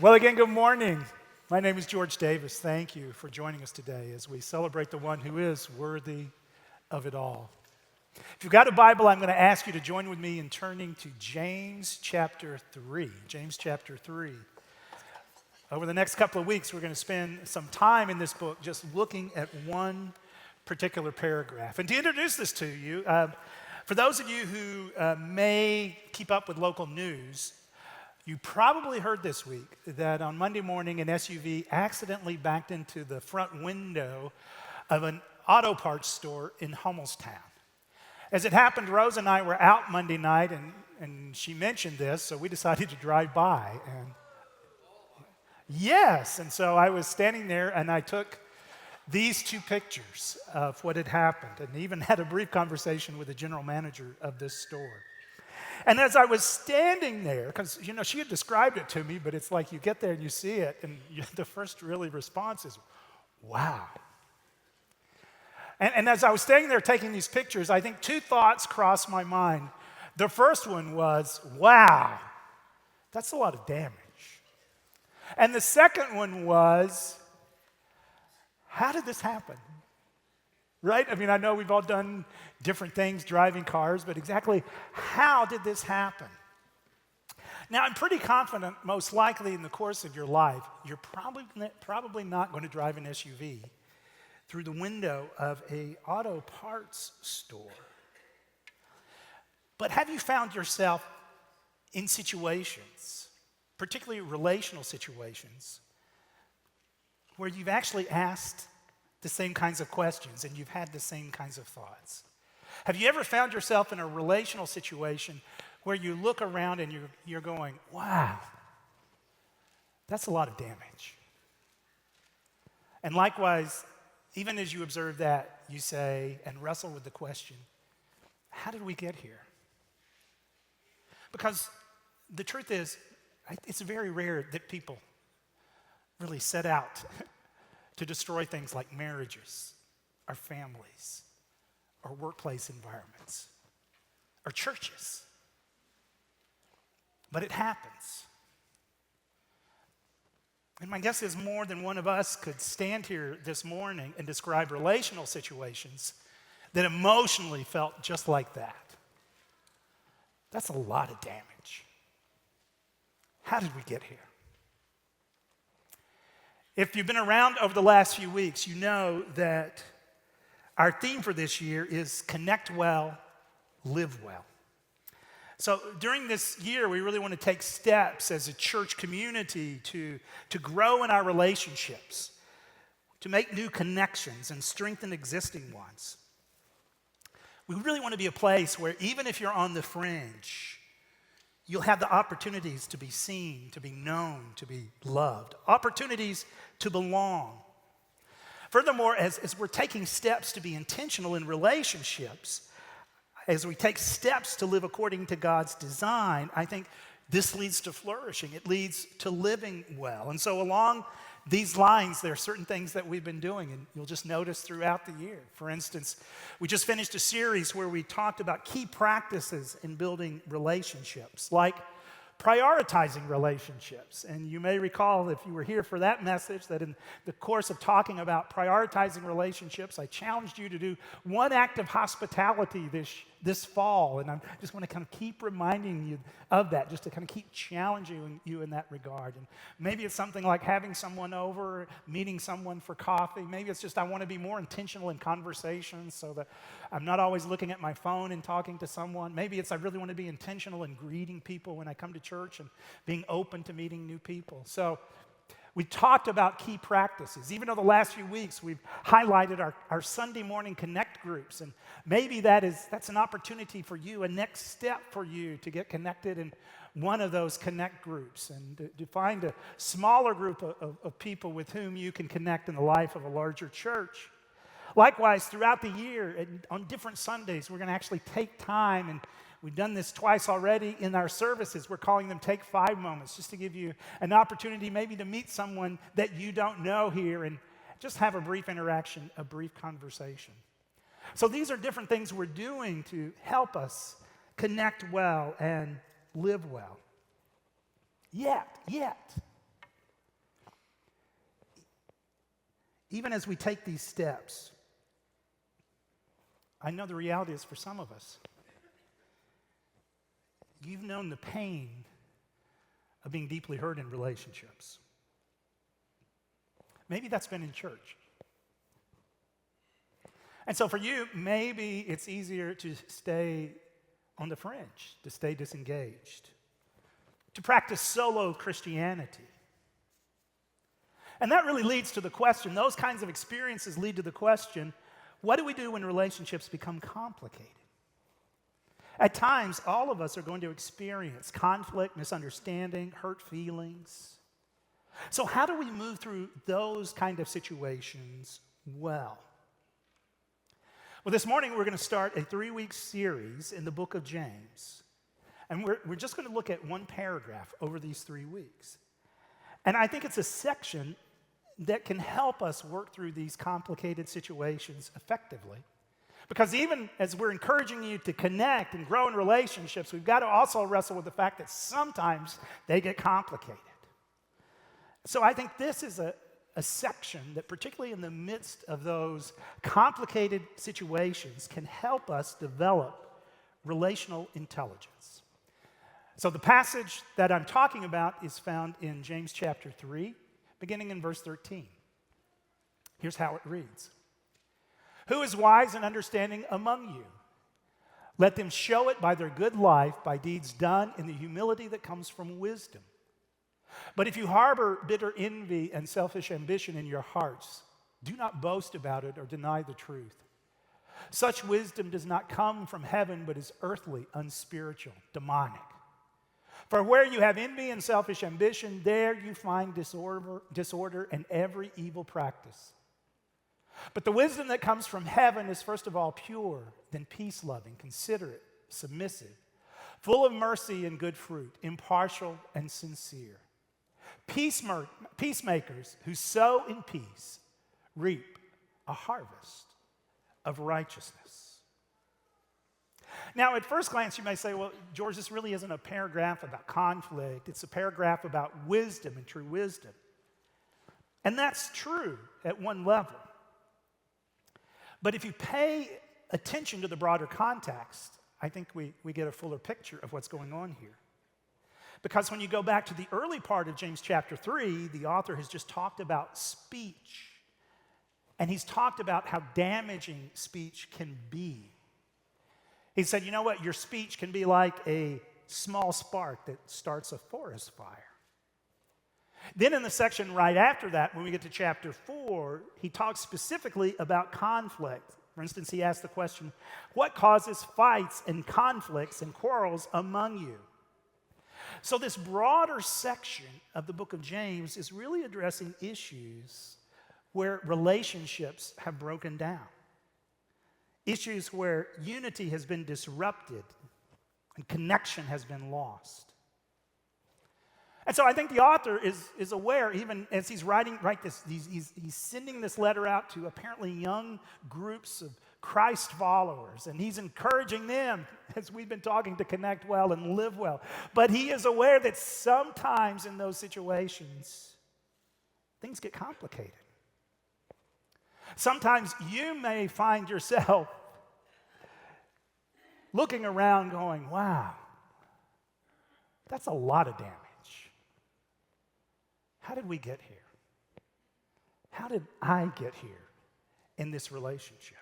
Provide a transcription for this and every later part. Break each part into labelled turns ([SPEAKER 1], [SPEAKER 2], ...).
[SPEAKER 1] Well, again, good morning. My name is George Davis. Thank you for joining us today as we celebrate the one who is worthy of it all. If you've got a Bible, I'm going to ask you to join with me in turning to James chapter 3. James chapter 3. Over the next couple of weeks, we're going to spend some time in this book just looking at one particular paragraph. And to introduce this to you, for those of you who may keep up with local news, you probably heard this week that on Monday morning an SUV accidentally backed into the front window of an auto parts store in Hummelstown. As it happened, Rose and I were out Monday night, and she mentioned this, so we decided to drive by. And yes, and so I was standing there, and I took these two pictures of what had happened, and even had a brief conversation with the general manager of this store. And as I was standing there, because, she had described it to me, but it's like you get there and you see it, and the first really response is, wow. And as I was standing there taking these pictures, I think two thoughts crossed my mind. The first one was, wow, that's a lot of damage. And the second one was, how did this happen? Right? I mean, I know we've all done different things, driving cars, but exactly how did this happen? Now, I'm pretty confident, most likely in the course of your life, you're probably not going to drive an SUV through the window of an auto parts store. But have you found yourself in situations, particularly relational situations, where you've actually asked the same kinds of questions and you've had the same kinds of thoughts? Have you ever found yourself in a relational situation where you look around and you're going, wow, that's a lot of damage? And likewise, even as you observe that, you say and wrestle with the question, how did we get here? Because the truth is, it's very rare that people really set out to destroy things like marriages, our families, our workplace environments, our churches. But it happens. And my guess is more than one of us could stand here this morning and describe relational situations that emotionally felt just like that. That's a lot of damage. How did we get here? If you've been around over the last few weeks, you know that our theme for this year is Connect Well, Live Well. So during this year, we really want to take steps as a church community to grow in our relationships, to make new connections and strengthen existing ones. We really want to be a place where even if you're on the fringe, you'll have the opportunities to be seen, to be known, to be loved, opportunities to belong. Furthermore, as we're taking steps to be intentional in relationships, as we take steps to live according to God's design, I think this leads to flourishing. It leads to living well. And so along these lines, there are certain things that we've been doing, and you'll just notice throughout the year. For instance, we just finished a series where we talked about key practices in building relationships, like prioritizing relationships. And you may recall, if you were here for that message, that in the course of talking about prioritizing relationships, I challenged you to do one act of hospitality this fall. And I just want to kind of keep reminding you of that, just to kind of keep challenging you in that regard. And maybe it's something like having someone over, meeting someone for coffee. Maybe it's just I want to be more intentional in conversations so that I'm not always looking at my phone and talking to someone. Maybe it's I really want to be intentional in greeting people when I come to church and being open to meeting new people. So we talked about key practices. Even over the last few weeks, we've highlighted our Sunday morning connect groups. And maybe that's an opportunity for you, a next step for you to get connected in one of those connect groups and to find a smaller group of people with whom you can connect in the life of a larger church. Likewise, throughout the year, and on different Sundays, we're going to actually take time, and we've done this twice already in our services. We're calling them Take 5 Moments, just to give you an opportunity maybe to meet someone that you don't know here and just have a brief interaction, a brief conversation. So these are different things we're doing to help us connect well and live well. Yet, even as we take these steps, I know the reality is for some of us, you've known the pain of being deeply hurt in relationships. Maybe that's been in church. And so for you, maybe it's easier to stay on the fringe, to stay disengaged, to practice solo Christianity. And that really leads to the question, those kinds of experiences lead to the question, what do we do when relationships become complicated? At times, all of us are going to experience conflict, misunderstanding, hurt feelings. So how do we move through those kind of situations well? Well, this morning we're going to start a 3-week series in the book of James. And we're just going to look at one paragraph over these 3 weeks. And I think it's a section that can help us work through these complicated situations effectively. Because even as we're encouraging you to connect and grow in relationships, we've got to also wrestle with the fact that sometimes they get complicated. So I think this is a section that, particularly in the midst of those complicated situations, can help us develop relational intelligence. So the passage that I'm talking about is found in James chapter 3, beginning in verse 13. Here's how it reads. Who is wise and understanding among you? Let them show it by their good life, by deeds done in the humility that comes from wisdom. But if you harbor bitter envy and selfish ambition in your hearts, do not boast about it or deny the truth. Such wisdom does not come from heaven, but is earthly, unspiritual, demonic. For where you have envy and selfish ambition, there you find disorder and every evil practice. But the wisdom that comes from heaven is first of all pure, then peace-loving, considerate, submissive, full of mercy and good fruit, impartial and sincere. Peacemakers who sow in peace reap a harvest of righteousness. Now, at first glance, you may say, well, George, this really isn't a paragraph about conflict. It's a paragraph about wisdom and true wisdom. And that's true at one level. But if you pay attention to the broader context, I think we get a fuller picture of what's going on here. Because when you go back to the early part of James chapter 3, the author has just talked about speech. And he's talked about how damaging speech can be. He said, you know what? Your speech can be like a small spark that starts a forest fire. Then in the section right after that, when we get to chapter 4, he talks specifically about conflict. For instance, he asks the question, what causes fights and conflicts and quarrels among you? So this broader section of the book of James is really addressing issues where relationships have broken down. Issues where unity has been disrupted and connection has been lost. And so I think the author is aware, even as he's he's sending this letter out to apparently young groups of Christ followers, and he's encouraging them, as we've been talking, to connect well and live well. But he is aware that sometimes in those situations, things get complicated. Sometimes you may find yourself looking around going, wow, that's a lot of damage. How did we get here? How did I get here in this relationship?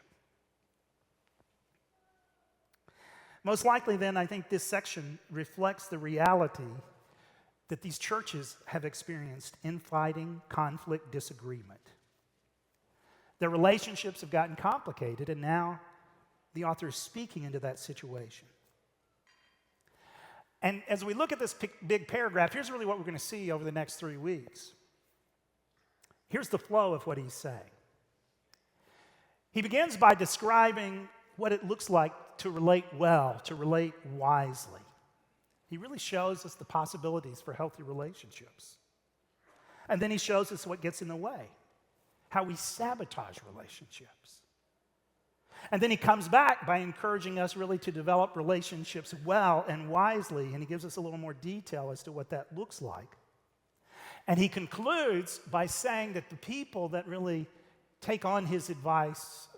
[SPEAKER 1] Most likely then, I think this section reflects the reality that these churches have experienced infighting, conflict, disagreement. Their relationships have gotten complicated, and now the author is speaking into that situation. And as we look at this big paragraph, here's really what we're going to see over the next 3 weeks. Here's the flow of what he's saying. He begins by describing what it looks like to relate well, to relate wisely. He really shows us the possibilities for healthy relationships. And then he shows us what gets in the way, how we sabotage relationships. And then he comes back by encouraging us really to develop relationships well and wisely, and he gives us a little more detail as to what that looks like. And he concludes by saying that the people that really take on his advice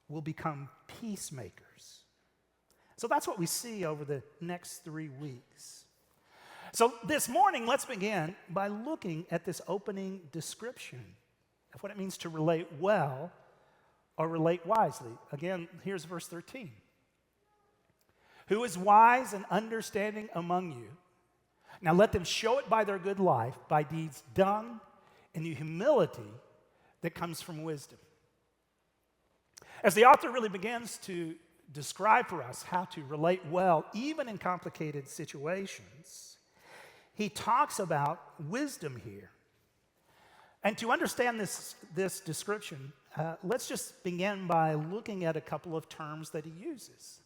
[SPEAKER 1] will become peacemakers. So that's what we see over the next 3 weeks. So this morning, let's begin by looking at this opening description of what it means to relate well or relate wisely. Again, here's verse 13. Who is wise and understanding among you? Now let them show it by their good life, by deeds done in the humility that comes from wisdom. As the author really begins to describe for us how to relate well, even in complicated situations, he talks about wisdom here. And to understand this description, let's just begin by looking at a couple of terms that he uses.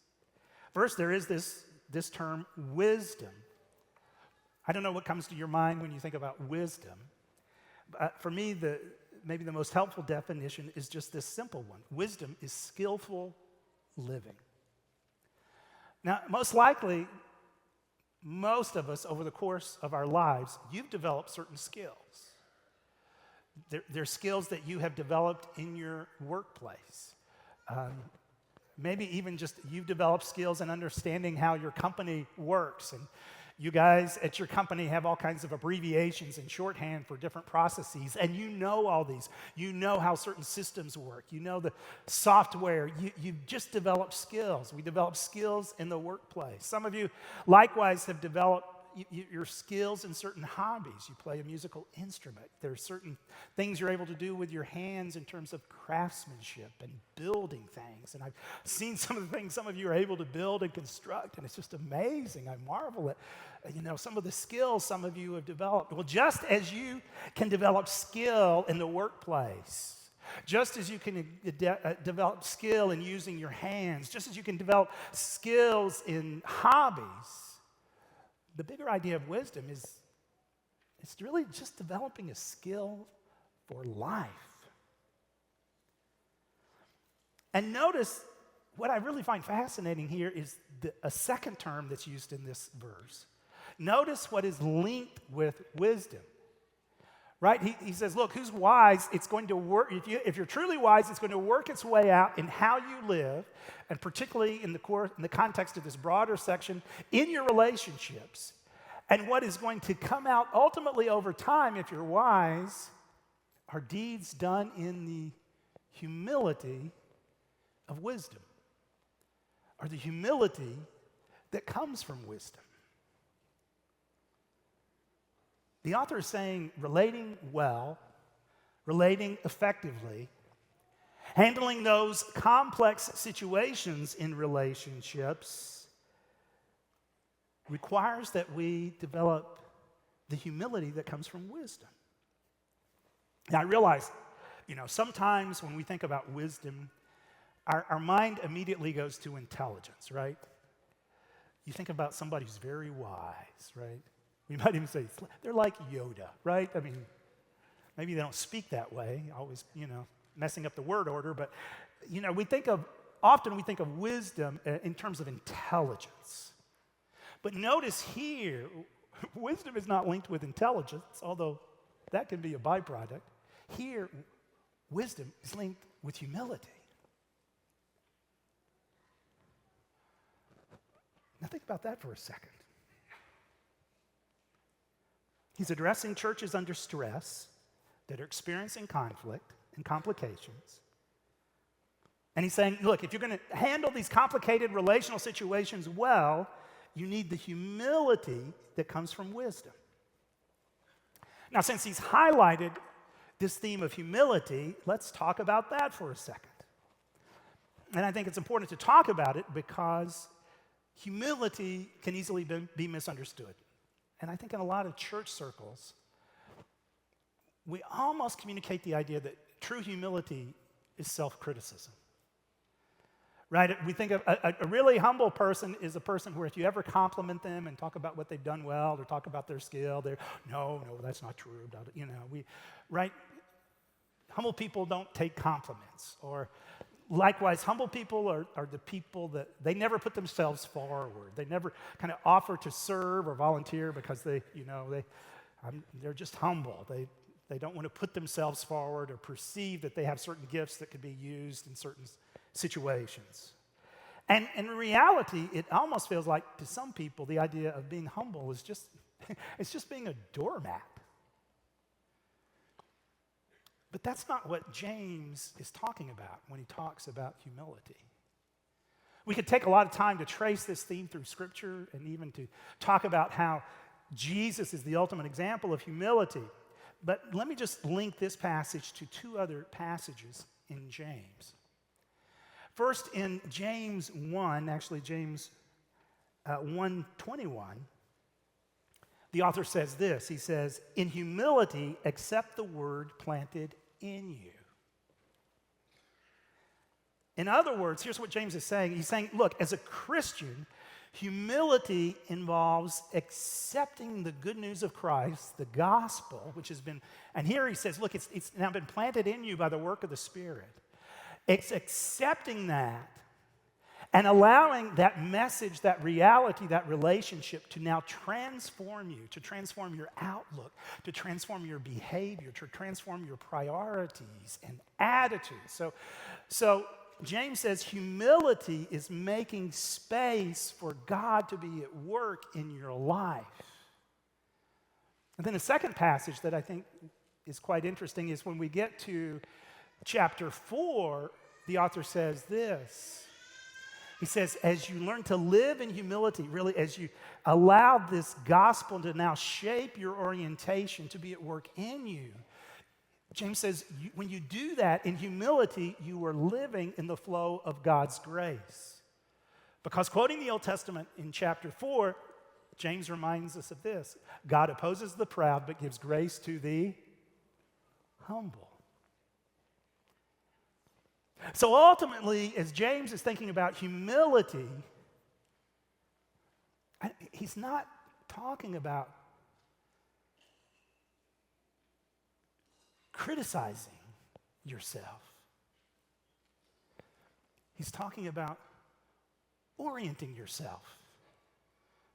[SPEAKER 1] First, there is this term, wisdom. I don't know what comes to your mind when you think about wisdom. For me, maybe the most helpful definition is just this simple one. Wisdom is skillful living. Now, most likely, most of us over the course of our lives, you've developed certain skills. They're skills that you have developed in your workplace. Maybe even just you've developed skills in understanding how your company works. And you guys at your company have all kinds of abbreviations and shorthand for different processes. And you know all these. You know how certain systems work. You know the software. You've just developed skills. We develop skills in the workplace. Some of you likewise have developed your skills in certain hobbies. You play a musical instrument. There are certain things you're able to do with your hands in terms of craftsmanship and building things. And I've seen some of the things some of you are able to build and construct, and it's just amazing. I marvel at, some of the skills some of you have developed. Well, just as you can develop skill in the workplace, just as you can develop skill in using your hands, just as you can develop skills in hobbies, the bigger idea of wisdom is it's really just developing a skill for life. And notice what I really find fascinating here is a second term that's used in this verse. Notice what is linked with wisdom. Right? He says, look, who's wise, it's going to work. If you're truly wise, it's going to work its way out in how you live, and particularly in the context of this broader section, in your relationships. And what is going to come out ultimately over time, if you're wise, are deeds done in the humility of wisdom, or the humility that comes from wisdom. The author is saying relating well, relating effectively, handling those complex situations in relationships requires that we develop the humility that comes from wisdom. Now, I realize, sometimes when we think about wisdom, our mind immediately goes to intelligence, right? You think about somebody who's very wise, right? We might even say they're like Yoda, right? I mean, maybe they don't speak that way, always, messing up the word order, but, often we think of wisdom in terms of intelligence. But notice here, wisdom is not linked with intelligence, although that can be a byproduct. Here, wisdom is linked with humility. Now think about that for a second. He's addressing churches under stress that are experiencing conflict and complications. And he's saying, look, if you're going to handle these complicated relational situations well, you need the humility that comes from wisdom. Now, since he's highlighted this theme of humility, let's talk about that for a second. And I think it's important to talk about it because humility can easily be misunderstood. And I think in a lot of church circles, we almost communicate the idea that true humility is self-criticism. Right? We think of a really humble person is a person where if you ever compliment them and talk about what they've done well or talk about their skill, they're, no, that's not true. Right? Humble people don't take compliments. Or likewise, humble people are the people that they never put themselves forward. They never kind of offer to serve or volunteer because they're just humble. They They don't want to put themselves forward or perceive that they have certain gifts that could be used in certain situations. And in reality, it almost feels like to some people the idea of being humble is just it's just being a doormat. But that's not what James is talking about when he talks about humility. We could take a lot of time to trace this theme through Scripture and even to talk about how Jesus is the ultimate example of humility. But let me just link this passage to two other passages in James. First, in James 1, actually James 1:21, the author says this. He says, "In humility, accept the word planted in you." In other words, here's what James is saying. He's saying, look, as a Christian, humility involves accepting the good news of Christ, the gospel, which has been, and here he says, look, it's now been planted in you by the work of the Spirit. It's accepting that and allowing that message, that reality, that relationship to now transform you, to transform your outlook, to transform your behavior, to transform your priorities and attitudes. So James says humility is making space for God to be at work in your life. And then the second passage that I think is quite interesting is when we get to chapter 4, the author says this. He says, as you learn to live in humility, really as you allow this gospel to now shape your orientation to be at work in you, James says, when you do that in humility, you are living in the flow of God's grace. Because quoting the Old Testament in chapter 4, James reminds us of this. God opposes the proud, but gives grace to the humble. So ultimately, as James is thinking about humility, he's not talking about criticizing yourself. He's talking about orienting yourself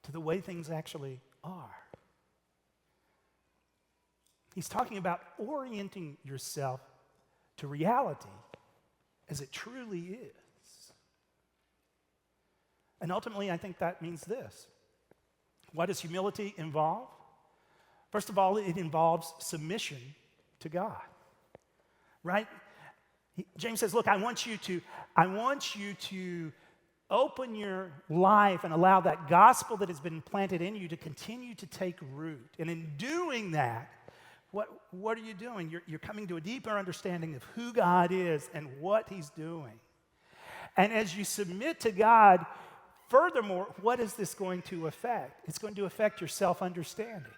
[SPEAKER 1] to the way things actually are. He's talking about orienting yourself to reality as it truly is. And ultimately, I think that means this. What does humility involve? First of all, it involves submission to God, right? James says, look, I want you to open your life and allow that gospel that has been planted in you to continue to take root. And in doing that, what are you doing? You're coming to a deeper understanding of who God is and what he's doing. And as you submit to God, furthermore, what is this going to affect? It's going to affect your self-understanding.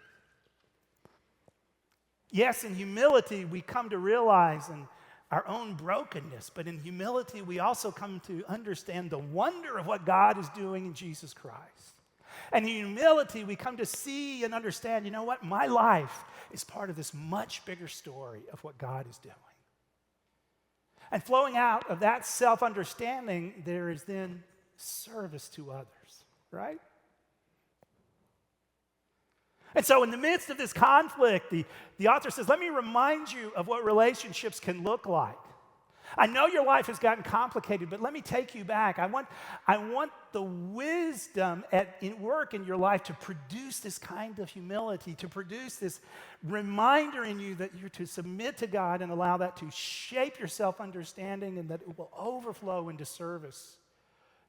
[SPEAKER 1] Yes, in humility, we come to realize our own brokenness, but in humility, we also come to understand the wonder of what God is doing in Jesus Christ. And in humility, we come to see and understand, you know what? My life is part of this much bigger story of what God is doing. And flowing out of that self-understanding, there is then service to others, right? And so in the midst of this conflict, the author says, let me remind you of what relationships can look like. I know your life has gotten complicated, but let me take you back. I want the wisdom in work in your life to produce this kind of humility, to produce this reminder in you that you're to submit to God and allow that to shape your self-understanding and that it will overflow into service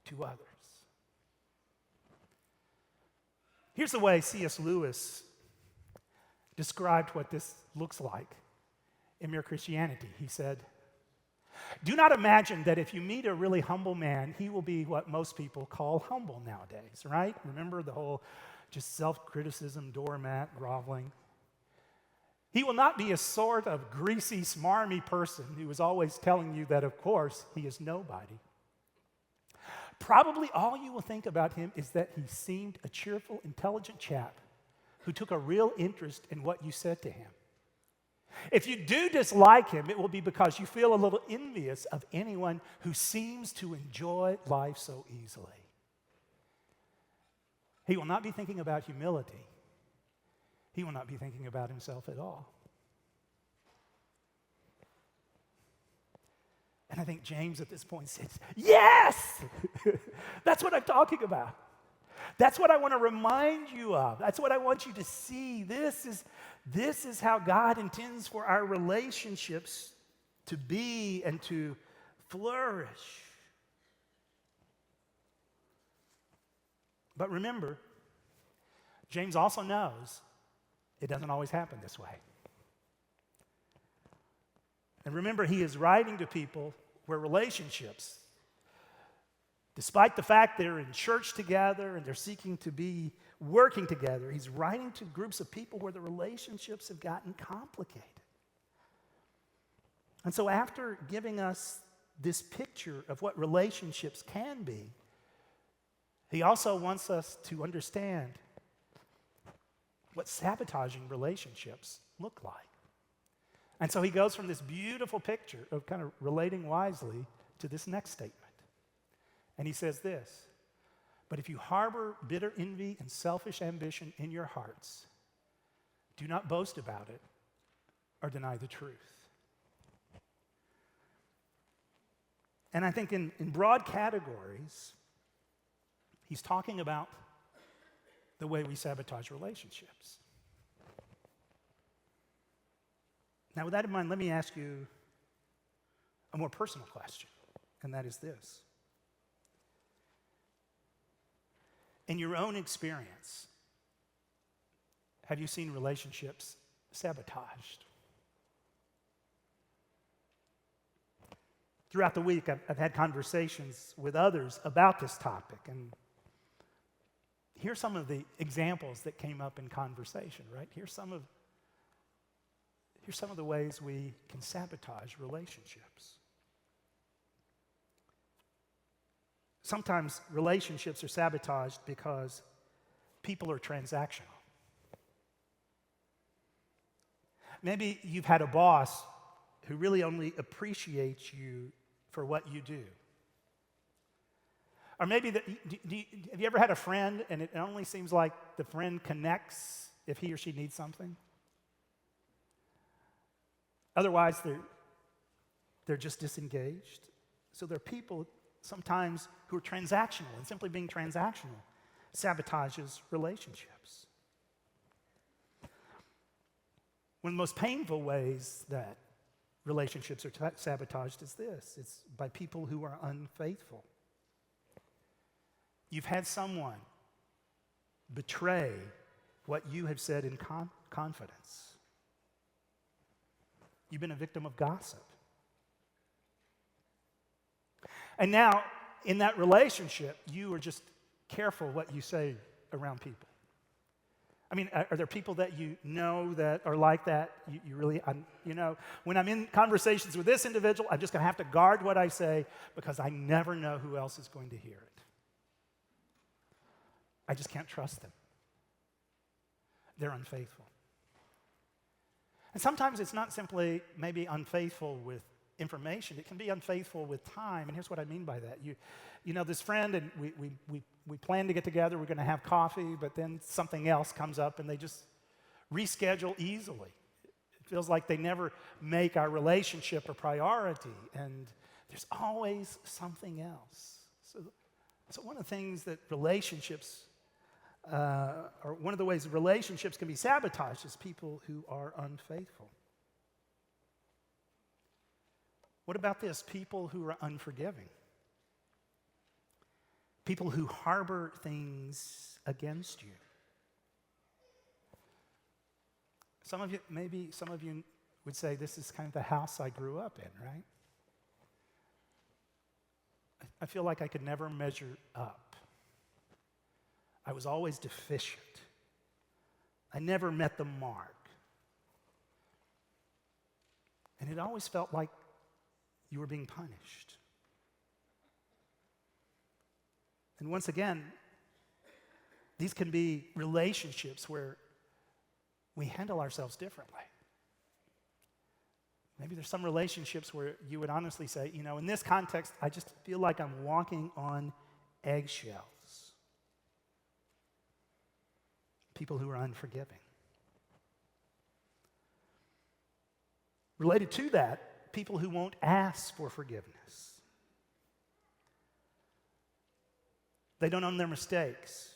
[SPEAKER 1] to others. Here's the way C.S. Lewis described what this looks like in Mere Christianity. He said, do not imagine that if you meet a really humble man, he will be what most people call humble nowadays, right? Remember the whole just self-criticism, doormat, groveling. He will not be a sort of greasy, smarmy person who is always telling you that, of course, he is nobody. Probably all you will think about him is that he seemed a cheerful, intelligent chap who took a real interest in what you said to him. If you do dislike him, it will be because you feel a little envious of anyone who seems to enjoy life so easily. He will not be thinking about humility. He will not be thinking about himself at all. And I think James at this point says, yes! That's what I'm talking about. That's what I want to remind you of. That's what I want you to see. This is how God intends for our relationships to be and to flourish. But remember, James also knows it doesn't always happen this way. And remember, he is writing to people where relationships, despite the fact they're in church together and they're seeking to be working together, he's writing to groups of people where the relationships have gotten complicated. And so after giving us this picture of what relationships can be, he also wants us to understand what sabotaging relationships look like. And so he goes from this beautiful picture of kind of relating wisely to this next statement. And he says this, but if you harbor bitter envy and selfish ambition in your hearts, do not boast about it or deny the truth. And I think in broad categories, he's talking about the way we sabotage relationships. Now, with that in mind, let me ask you a more personal question, and that is this. In your own experience, have you seen relationships sabotaged? Throughout the week, I've had conversations with others about this topic, and here's some of the examples that came up in conversation, right? Here's some of the ways we can sabotage relationships. Sometimes relationships are sabotaged because people are transactional. Maybe you've had a boss who really only appreciates you for what you do. Or maybe, have you ever had a friend and it only seems like the friend connects if he or she needs something? Otherwise, they're just disengaged. So there are people sometimes who are transactional, and simply being transactional sabotages relationships. One of the most painful ways that relationships are sabotaged is this. It's by people who are unfaithful. You've had someone betray what you have said in confidence. You've been a victim of gossip. And now, in that relationship, you are just careful what you say around people. I mean, are there people that you know that are like that? You really, when I'm in conversations with this individual, I'm just going to have to guard what I say because I never know who else is going to hear it. I just can't trust them. They're unfaithful. And sometimes it's not simply maybe unfaithful with information. It can be unfaithful with time. And here's what I mean by that. You know this friend, and we plan to get together. We're going to have coffee, but then something else comes up, and they just reschedule easily. It feels like they never make our relationship a priority, and there's always something else. So one of the things that relationships or one of the ways relationships can be sabotaged is people who are unfaithful. What about this? People who are unforgiving. People who harbor things against you. Some of you would say this is kind of the house I grew up in, right? I feel like I could never measure up. I was always deficient. I never met the mark. And it always felt like you were being punished. And once again, these can be relationships where we handle ourselves differently. Maybe there's some relationships where you would honestly say, in this context, I just feel like I'm walking on eggshells. People who are unforgiving. Related to that, people who won't ask for forgiveness. They don't own their mistakes.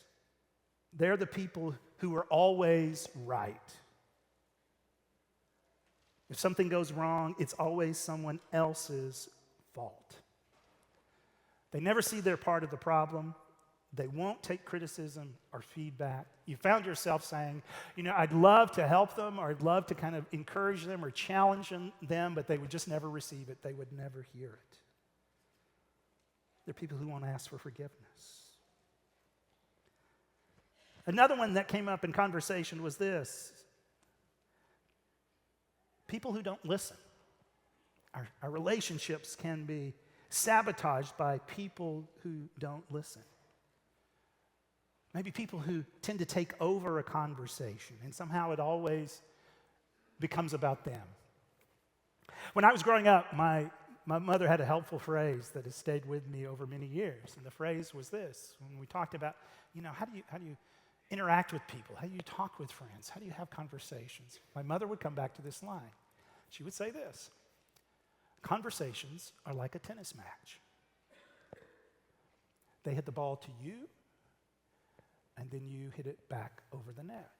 [SPEAKER 1] They're the people who are always right. If something goes wrong, it's always someone else's fault. They never see their part of the problem. They won't take criticism or feedback. You found yourself saying, I'd love to help them, or I'd love to kind of encourage them or challenge them, but they would just never receive it. They would never hear it. They're people who won't ask for forgiveness. Another one that came up in conversation was this: people who don't listen. Our relationships can be sabotaged by people who don't listen. Maybe people who tend to take over a conversation, and somehow it always becomes about them. When I was growing up, my mother had a helpful phrase that has stayed with me over many years, and the phrase was this: when we talked about, how do you interact with people? How do you talk with friends? How do you have conversations? My mother would come back to this line. She would say this: conversations are like a tennis match. They hit the ball to you, and then you hit it back over the net.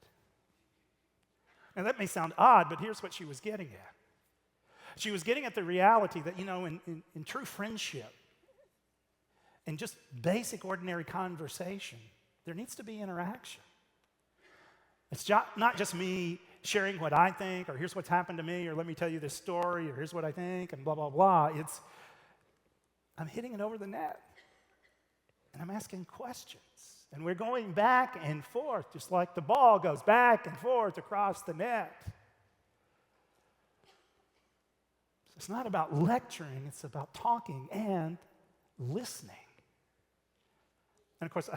[SPEAKER 1] Now that may sound odd, but here's what she was getting at. She was getting at the reality that, in true friendship, in just basic ordinary conversation, there needs to be interaction. It's not just me sharing what I think, or here's what's happened to me, or let me tell you this story, or here's what I think, and blah, blah, blah. I'm hitting it over the net, and I'm asking questions. And we're going back and forth, just like the ball goes back and forth across the net. It's not about lecturing, it's about talking and listening. And of course,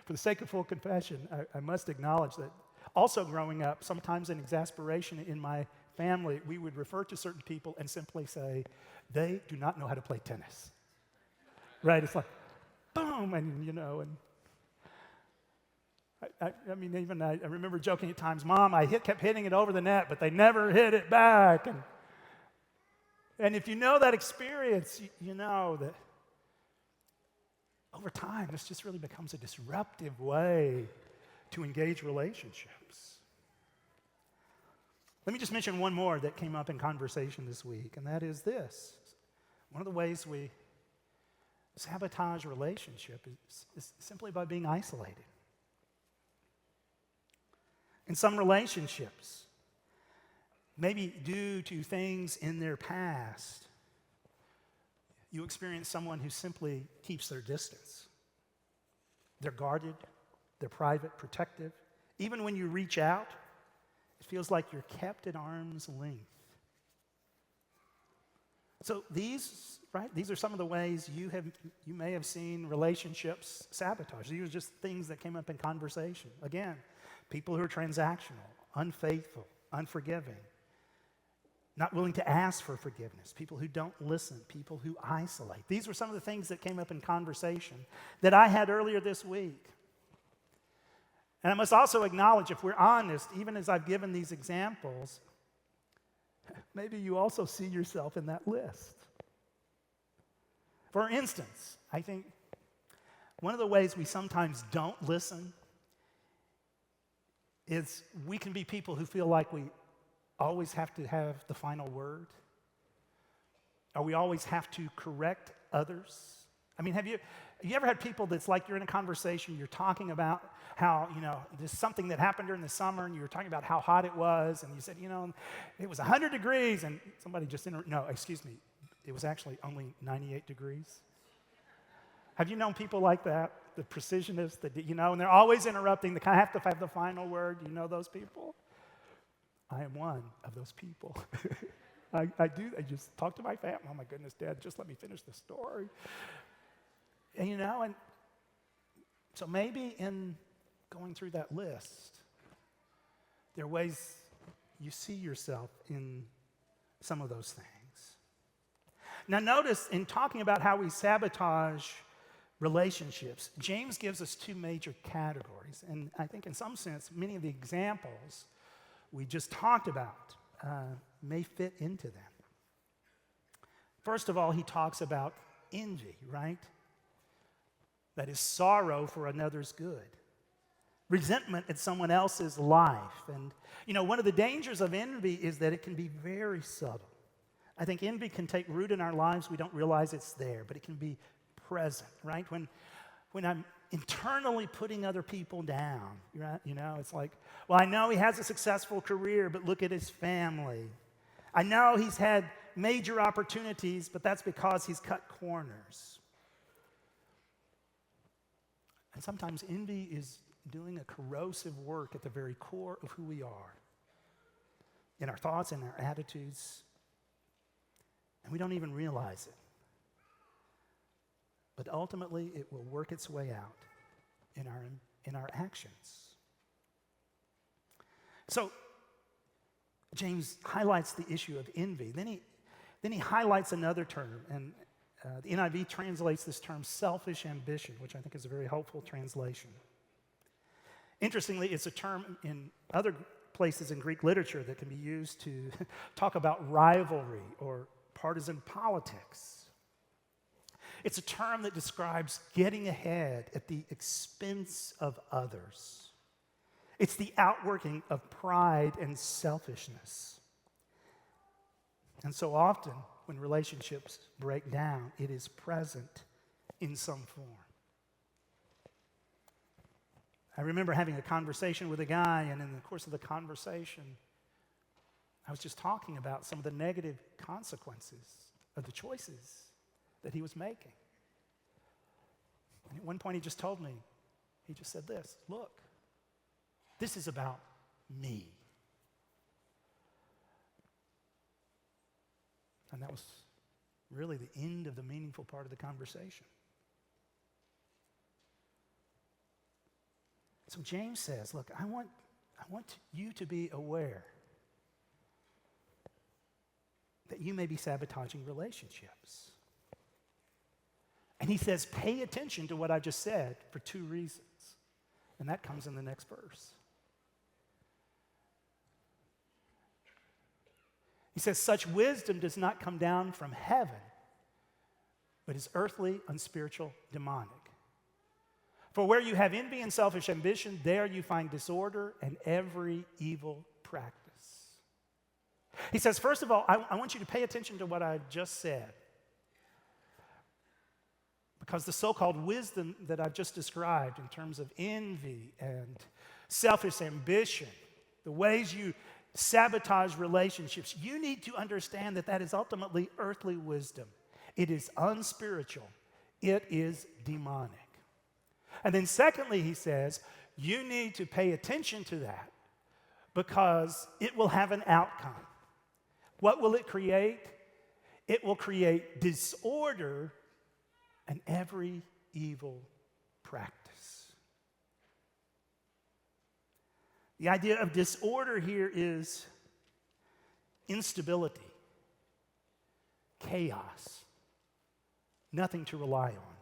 [SPEAKER 1] for the sake of full confession, I must acknowledge that also growing up, sometimes in exasperation in my family, we would refer to certain people and simply say, they do not know how to play tennis. Right? It's like, boom, and I remember joking at times, Mom, I kept hitting it over the net, but they never hit it back. And if you know that experience, you know that over time, this just really becomes a disruptive way to engage relationships. Let me just mention one more that came up in conversation this week, and that is this. One of the ways we sabotage relationship is simply by being isolated. In some relationships, maybe due to things in their past, you experience someone who simply keeps their distance. They're guarded, they're private, protective. Even when you reach out, it feels like you're kept at arm's length. So these are some of the ways you may have seen relationships sabotage. These are just things that came up in conversation. Again, people who are transactional, unfaithful, unforgiving, not willing to ask for forgiveness, people who don't listen, people who isolate. These were some of the things that came up in conversation that I had earlier this week. And I must also acknowledge, if we're honest, even as I've given these examples, maybe you also see yourself in that list. For instance, I think one of the ways we sometimes don't listen is we can be people who feel like we always have to have the final word, or we always have to correct others. I mean, have you ever had people that's like you're in a conversation, you're talking about how, there's something that happened during the summer, and you were talking about how hot it was, and you said, it was 100 degrees, and somebody just it was actually only 98 degrees. Have you known people like that? The precisionists, and they're always interrupting. They kind of have to have the final word. You know those people? I am one of those people. I just talk to my family. Oh my goodness, Dad, just let me finish the story. And so maybe in going through that list, there are ways you see yourself in some of those things. Now notice, in talking about how we sabotage relationships, James gives us two major categories. And I think in some sense, many of the examples we just talked about may fit into them. First of all, he talks about envy, right? That is sorrow for another's good. Resentment at someone else's life. And, one of the dangers of envy is that it can be very subtle. I think envy can take root in our lives. We don't realize it's there, but it can be present, right? When I'm internally putting other people down, right? It's like, well, I know he has a successful career, but look at his family. I know he's had major opportunities, but that's because he's cut corners. And sometimes envy is doing a corrosive work at the very core of who we are, in our thoughts and our attitudes, and we don't even realize it. But ultimately, it will work its way out in our actions. So, James highlights the issue of envy. Then he highlights another term, and the NIV translates this term selfish ambition, which I think is a very helpful translation. Interestingly, it's a term in other places in Greek literature that can be used to talk about rivalry or partisan politics. It's a term that describes getting ahead at the expense of others. It's the outworking of pride and selfishness. And so often, when relationships break down, it is present in some form. I remember having a conversation with a guy, and in the course of the conversation, I was just talking about some of the negative consequences of the choices that he was making. And at one point, he just told me, he just said this, look, this is about me. And that was really the end of the meaningful part of the conversation. So James says, look, I want you to be aware that you may be sabotaging relationships. And he says, pay attention to what I just said for two reasons. And that comes in the next verse. He says, such wisdom does not come down from heaven, but is earthly, unspiritual, demonic. For where you have envy and selfish ambition, there you find disorder and every evil practice. He says, first of all, I want you to pay attention to what I just said. Because the so-called wisdom that I've just described in terms of envy and selfish ambition, the ways you sabotage relationships, you need to understand that that is ultimately earthly wisdom. It is unspiritual. It is demonic. And then secondly, he says, you need to pay attention to that because it will have an outcome. What will it create? It will create disorder and every evil practice. The idea of disorder here is instability, chaos, nothing to rely on.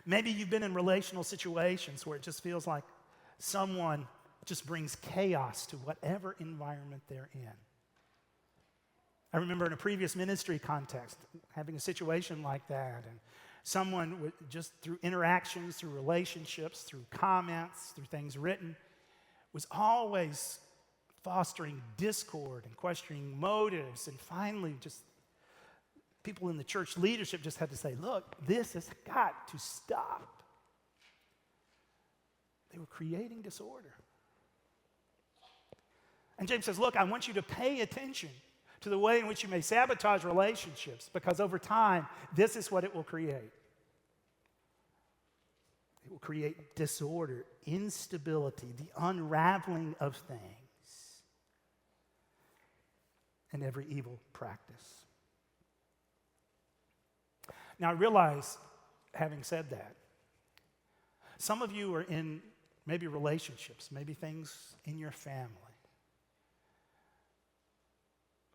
[SPEAKER 1] Maybe you've been in relational situations where it just feels like someone just brings chaos to whatever environment they're in. I remember in a previous ministry context having a situation like that, and someone would just through interactions, through relationships, through comments, through things written, was always fostering discord and questioning motives, and finally just people in the church leadership just had to say, look, this has got to stop. They were creating disorder. And James says, look, I want you to pay attention to the way in which you may sabotage relationships, because over time, this is what it will create. It will create disorder, instability, the unraveling of things, and every evil practice. Now, I realize, having said that, some of you are in maybe relationships, maybe things in your family,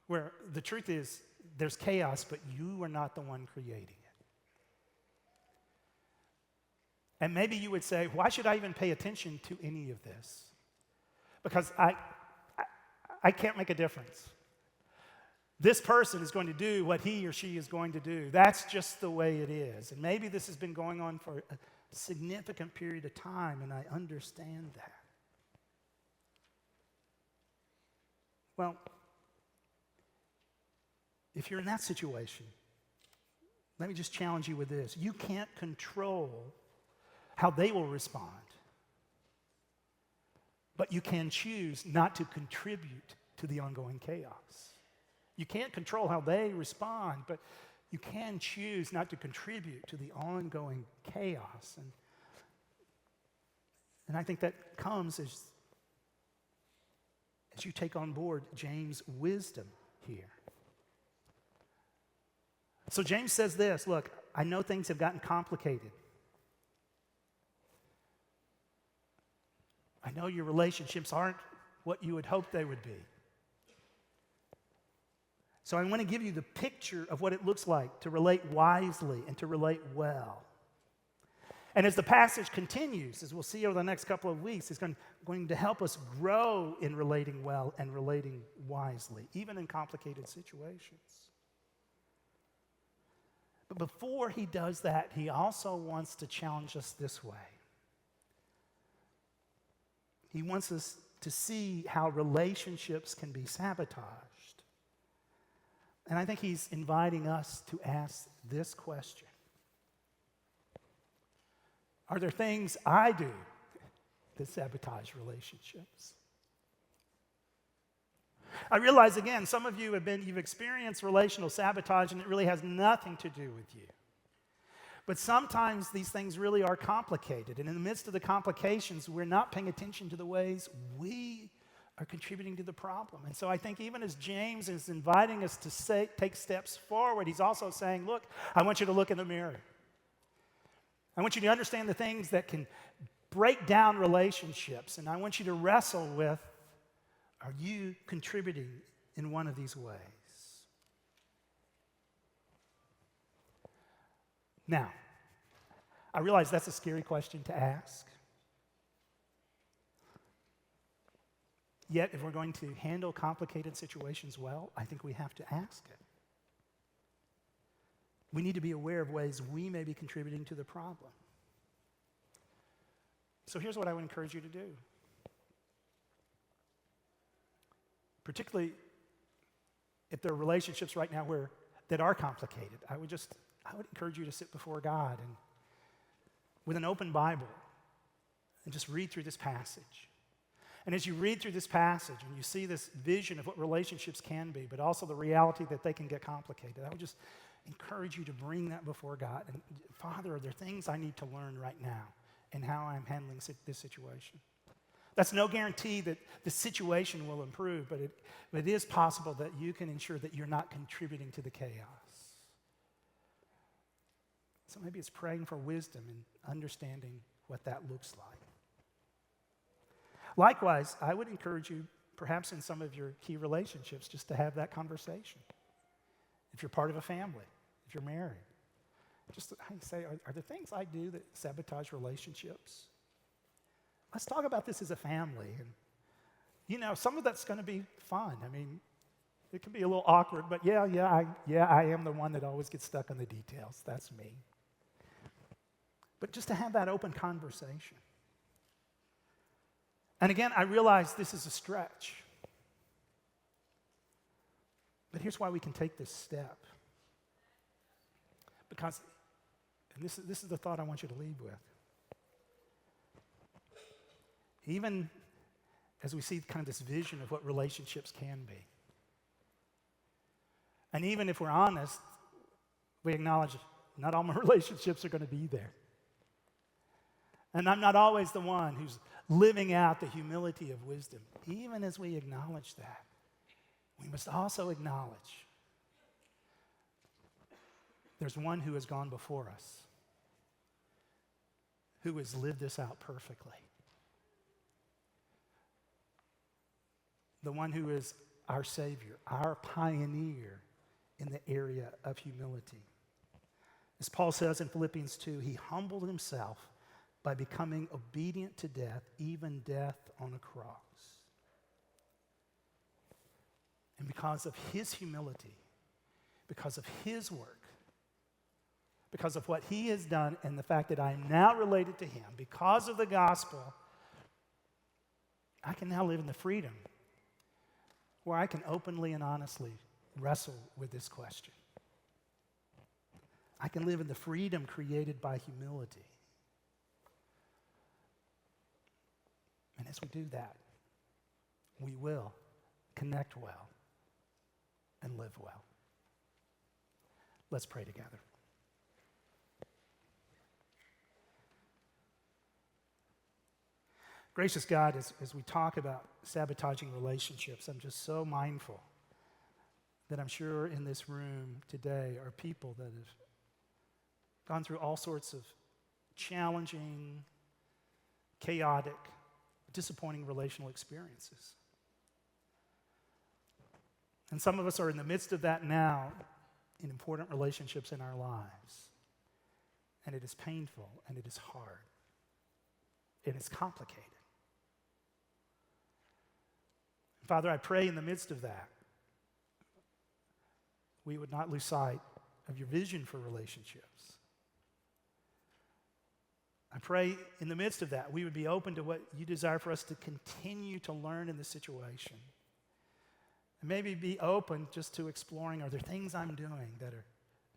[SPEAKER 1] where the truth is there's chaos, but you are not the one creating it. And maybe you would say, why should I even pay attention to any of this? Because I can't make a difference. this person is going to do what he or she is going to do. That's just the way it is. And maybe this has been going on for a significant period of time, and I understand that. Well, if you're in that situation, let me just challenge you with this. You can't control how they will respond, but you can choose not to contribute to the ongoing chaos. You can't control how they respond, but you can choose not to contribute to the ongoing chaos. And I think that comes as you take on board James' wisdom here. So James says this, look, I know things have gotten complicated. I know your relationships aren't what you would hope they would be. So I want to give you the picture of what it looks like to relate wisely and to relate well. And as the passage continues, as we'll see over the next couple of weeks, it's going to help us grow in relating well and relating wisely, even in complicated situations. But before he does that, he also wants to challenge us this way. He wants us to see how relationships can be sabotaged. And I think he's inviting us to ask this question. Are there things I do that sabotage relationships? I realize, again, some of you you've experienced relational sabotage and it really has nothing to do with you. But sometimes these things really are complicated. And in the midst of the complications, we're not paying attention to the ways we are contributing to the problem. And so I think even as James is inviting us to take steps forward, he's also saying, look, I want you to look in the mirror. I want you to understand the things that can break down relationships. And I want you to wrestle with, are you contributing in one of these ways? Now, I realize that's a scary question to ask. Yet, if we're going to handle complicated situations well, I think we have to ask it. We need to be aware of ways we may be contributing to the problem. So here's what I would encourage you to do. Particularly if there are relationships right now that are complicated, I would encourage you to sit before God and with an open Bible and just read through this passage. And as you read through this passage and you see this vision of what relationships can be, but also the reality that they can get complicated, I would just encourage you to bring that before God. And Father, are there things I need to learn right now in how I'm handling this situation? That's no guarantee that the situation will improve, but it is possible that you can ensure that you're not contributing to the chaos. So maybe it's praying for wisdom and understanding what that looks like. Likewise, I would encourage you, perhaps in some of your key relationships, just to have that conversation. If you're part of a family, if you're married, just say, are there things I do that sabotage relationships? Let's talk about this as a family. And, some of that's going to be fun. I mean, it can be a little awkward, but I am the one that always gets stuck on the details. That's me. But just to have that open conversation. And again, I realize this is a stretch. But here's why we can take this step. Because, and this is the thought I want you to leave with. Even as we see kind of this vision of what relationships can be. And even if we're honest, we acknowledge not all my relationships are going to be there. And I'm not always the one who's living out the humility of wisdom. Even as we acknowledge that, we must also acknowledge there's one who has gone before us, who has lived this out perfectly. The one who is our Savior, our pioneer in the area of humility. As Paul says in Philippians 2, he humbled himself by becoming obedient to death, even death on a cross. And because of his humility, because of his work, because of what he has done and the fact that I am now related to him, because of the gospel, I can now live in the freedom where I can openly and honestly wrestle with this question. I can live in the freedom created by humility. And as we do that, we will connect well and live well. Let's pray together. Gracious God, as we talk about sabotaging relationships, I'm just so mindful that I'm sure in this room today are people that have gone through all sorts of challenging, chaotic, disappointing relational experiences. And some of us are in the midst of that now in important relationships in our lives. And it is painful, and it is hard. It is complicated. Father, I pray in the midst of that, we would not lose sight of your vision for relationships. I pray in the midst of that, we would be open to what you desire for us to continue to learn in this situation. And maybe be open just to exploring, are there things I'm doing that are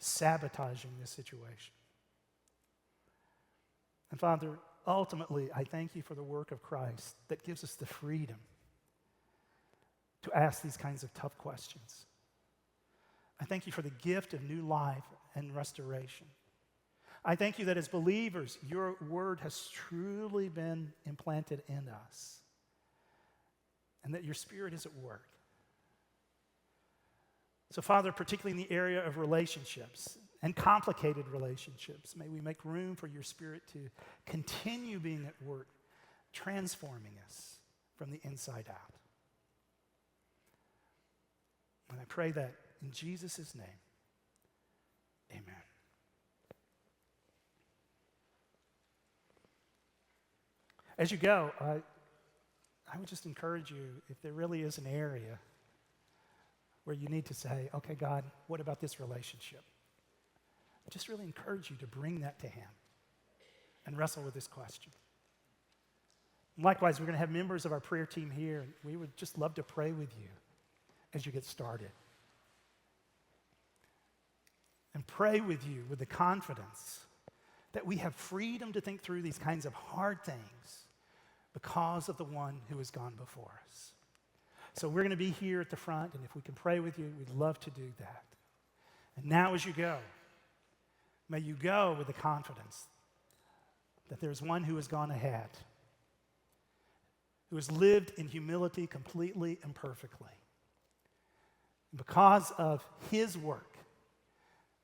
[SPEAKER 1] sabotaging this situation? And Father, ultimately, I thank you for the work of Christ that gives us the freedom to ask these kinds of tough questions. I thank you for the gift of new life and restoration. I thank you that as believers, your word has truly been implanted in us, and that your Spirit is at work. So, Father, particularly in the area of relationships and complicated relationships, may we make room for your Spirit to continue being at work, transforming us from the inside out. And I pray that in Jesus' name, amen. As you go, I would just encourage you, if there really is an area where you need to say, okay, God, what about this relationship? I just really encourage you to bring that to him and wrestle with this question. And likewise, we're going to have members of our prayer team here, and we would just love to pray with you as you get started. And pray with you with the confidence that we have freedom to think through these kinds of hard things because of the one who has gone before us. So we're going to be here at the front, and if we can pray with you, we'd love to do that. And now as you go, may you go with the confidence that there's one who has gone ahead, who has lived in humility completely and perfectly. Because of his work,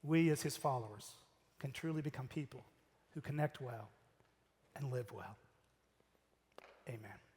[SPEAKER 1] we as his followers can truly become people who connect well and live well. Amen.